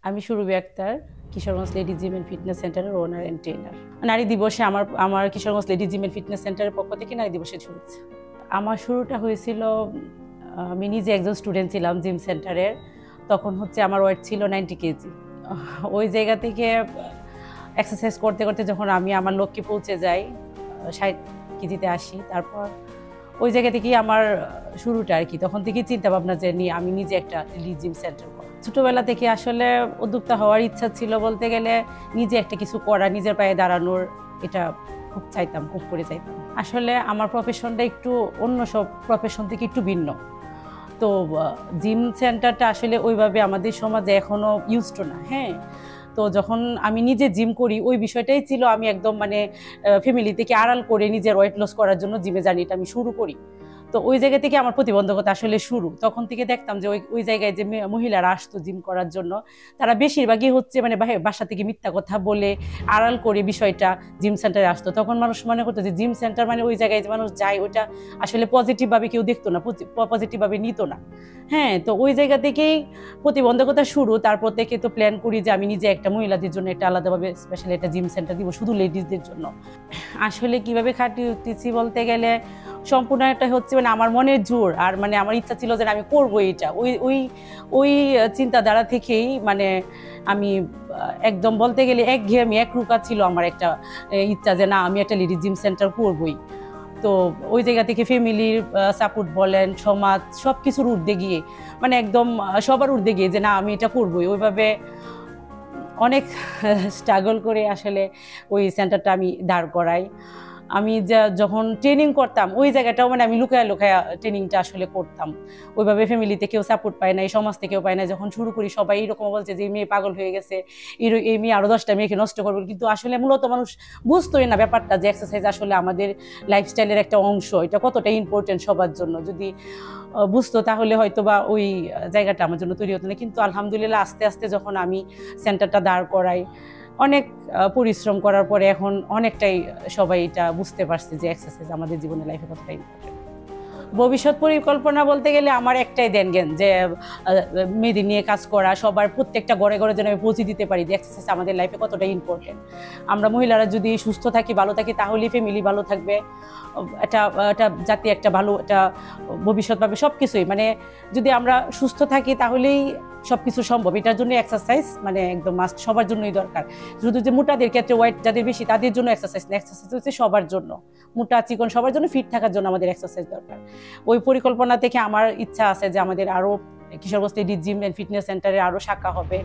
আমি Surovi Akter, Kishoreganj lady gym and fitness সেন্টারের owner and trainer. নারী দিবসে আমার Kishoreganj lady gym and fitness সেন্টারের পক্ষ থেকে নারী দিবসের শুভেচ্ছা। আমার শুরুটা হয়েছিল, আমি নিজে একজন স্টুডেন্ট ছিলাম জিম সেন্টারের। তখন আমার ওয়েট ছিল 90 কেজি। ওই জায়গা থেকে এক্সারসাইজ করতে করতে যখন আমি আমার লক্ষ্যে পৌঁছে যাই, 60 কেজিতে আসি, তারপর ওই জায়গা থেকেই আমার শুরুটা আর কি। তখন থেকেই চিন্তা ভাবনা যে আমি নিজে একটা লেডি জিম সেন্টার করব। ছোটবেলা থেকে আসলে উদ্যোক্তা হওয়ার ইচ্ছা ছিল, বলতে গেলে নিজে একটা কিছু করা, নিজের পায়ে দাঁড়ানোর, এটা খুব চাইতাম, খুব করে চাইতাম। আসলে আমার প্রফেশনটা একটু অন্য সব প্রফেশন থেকে একটু ভিন্ন। তো জিম সেন্টারটা আসলে ওইভাবে আমাদের সমাজে এখনো ইউজড না। হ্যাঁ, তো যখন আমি নিজে জিম করি, ওই বিষয়টাই ছিল আমি একদম ফ্যামিলি থেকে আড়াল করে নিজের ওয়েট লস করার জন্য জিমে জার্নিটা আমি শুরু করি। তো ওই জায়গা থেকে আমার প্রতিবন্ধকতা আসলে শুরু। তখন থেকে দেখতাম যে ওই জায়গায় যে মহিলারা আসতো জিম করার জন্য, তারা বেশিরভাগই বাসা থেকে মিথ্যা কথা বলে আড়াল করে বিষয়টা জিম সেন্টারে আসতো। তখন মানুষ মনে করতো যে জিম সেন্টার ওই জায়গায় যে মানুষ যায়, ওইটা আসলে পজিটিভভাবে কেউ দেখতো না, পজিটিভভাবে নিত না। হ্যাঁ, তো ওই জায়গা থেকেই প্রতিবন্ধকতা শুরু। তারপর থেকে তো প্ল্যান করি যে আমি নিজে একটা মহিলাদের জন্য একটা আলাদাভাবে স্পেশাল একটা জিম সেন্টার দিব, শুধু লেডিসদের জন্য। আসলে কিভাবে খাটিয়ে উঠতেছি বলতে গেলে, সম্পূর্ণ একটা আমার মনের জোর, আর আমার ইচ্ছা ছিল যে আমি করবো এটা। ওই ওই ওই চিন্তাধারা থেকেই আমি একদম বলতে গেলে একঘেয়েমি, একরুকা ছিল আমার একটা ইচ্ছা যে না, আমি একটা লেডিস জিম সেন্টার করবই। তো ওই জায়গা থেকে ফ্যামিলির সাপোর্ট বলেন, সমাজ, সব কিছুর ঊর্ধ্বে গিয়ে একদম সবার ঊর্ধ্বে গিয়ে যে না, আমি এটা করবোই, ওইভাবে অনেক স্ট্রাগল করে আসলে ওই সেন্টারটা আমি দাঁড় করাই। আমি যখন ট্রেনিং করতাম, ওই জায়গাটাও আমি লুকায়া লুকায়া ট্রেনিংটা আসলে করতাম। ওইভাবে ফ্যামিলিতে কেউ সাপোর্ট পায় না, এই সমাজ থেকেও পায় না। যখন শুরু করি সবাই এরকম বলছে যে এই মেয়ে পাগল হয়ে গেছে, এই মেয়ে আরো 10টা মেয়েকে নষ্ট করবে। কিন্তু আসলে মূলত মানুষ বুঝতোই না ব্যাপারটা, যে এক্সারসাইজ আসলে আমাদের লাইফস্টাইলের একটা অংশ, এটা কতটা ইম্পর্টেন্ট সবার জন্য। যদি বুঝতো তাহলে হয়তো বা ওই জায়গাটা আমার জন্য তৈরি হতো না। কিন্তু আলহামদুলিল্লাহ আস্তে আস্তে যখন আমি সেন্টারটা দাঁড় করাই, অনেক পরিশ্রম করার পরে এখন অনেকটাই সবাই এটা বুঝতে পারছে যে এক্সারসাইজ আমাদের জীবনের লাইফে কতটা ইম্পর্টেন্ট। ভবিষ্যৎ পরিকল্পনা বলতে গেলে আমার একটাই জ্ঞান, যে মেয়েদের নিয়ে কাজ করা, সবার প্রত্যেকটা ঘরে ঘরে যেন আমি পৌঁছে দিতে পারি যে এক্সারসাইজ আমাদের লাইফে কতটা ইম্পর্টেন্ট। আমরা মহিলারা যদি সুস্থ থাকি, ভালো থাকি, তাহলেই ফ্যামিলি ভালো থাকবে, এটা জাতি একটা ভালো একটা ভবিষ্যৎ পাবে। সব কিছুই যদি আমরা সুস্থ থাকি তাহলেই সবকিছু সম্ভব। এটার জন্য এক্সারসাইজ একদম মাস্ট, সবার জন্যই দরকার। শুধু যে মোটাদের ক্ষেত্রে, ওয়েট যাদের বেশি তাদের জন্য এক্সারসাইজ না, এক্সারসাইজ হচ্ছে সবার জন্য, মোটা চিকন সবার জন্য, ফিট থাকার জন্য আমাদের এক্সারসাইজ দরকার। ওই পরিকল্পনা থেকে আমার ইচ্ছা আছে যে আমাদের আরও Kishoreganj lady gym and fitness সেন্টারে আরও শাখা হবে।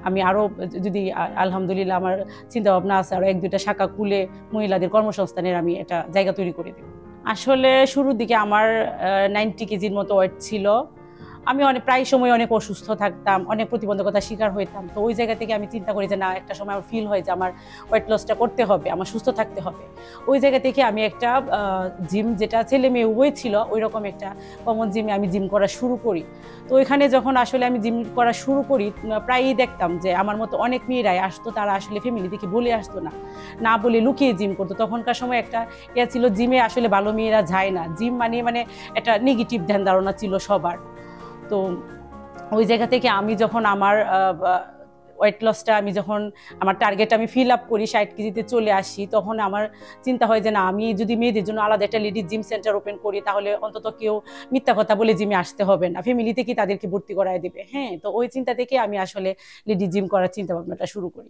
আমি আরও যদি আলহামদুলিল্লাহ আমার চিন্তা ভাবনা আছে, আরও 1-2টা শাখা খুলে মহিলাদের কর্মসংস্থানের আমি একটা জায়গা তৈরি করে দেব। আসলে শুরুর দিকে আমার 90 কেজির মতো ওয়েট ছিল। আমি প্রায় সময় অনেক অসুস্থ থাকতাম, অনেক প্রতিবন্ধকতার শিকার হইতাম। তো ওই জায়গা থেকে আমি চিন্তা করি যে না, একটা সময় আমার ফিল হয় যে আমার ওয়েট লসটা করতে হবে, আমার সুস্থ থাকতে হবে। ওই জায়গা থেকে আমি একটা জিম, যেটা ছেলে মেয়ে উভয় ছিল, ওই রকম একটা কমন জিমে আমি জিম করা শুরু করি। তো ওইখানে যখন আসলে আমি জিম করা শুরু করি, প্রায়ই দেখতাম যে আমার মতো অনেক মেয়েরাই আসতো, তারা আসলে ফ্যামিলি থেকে বলে আসতো না, না বলে লুকিয়ে জিম করতো। তখনকার সময় একটা ছিল, জিমে আসলে ভালো মেয়েরা যায় না, জিম একটা নেগেটিভ ধ্যান ধারণা ছিল সবার। তো ওই জায়গা থেকে আমি যখন আমার ওয়েট লসটা, আমার টার্গেট আমি ফিল আপ করি, 60 কেজিতে চলে আসি, তখন আমার চিন্তা হয় যে না, আমি যদি মেয়েদের জন্য আলাদা একটা লেডিস জিম সেন্টার ওপেন করি, তাহলে অন্তত কেউ মিথ্যা কথা বলে জিমে আসতে হবে না, ফ্যামিলি থেকে তাদেরকে ভর্তি করায় দেবে। হ্যাঁ, তো ওই চিন্তা থেকে আমি আসলে লেডিস জিম করার চিন্তা ভাবনাটা শুরু করি।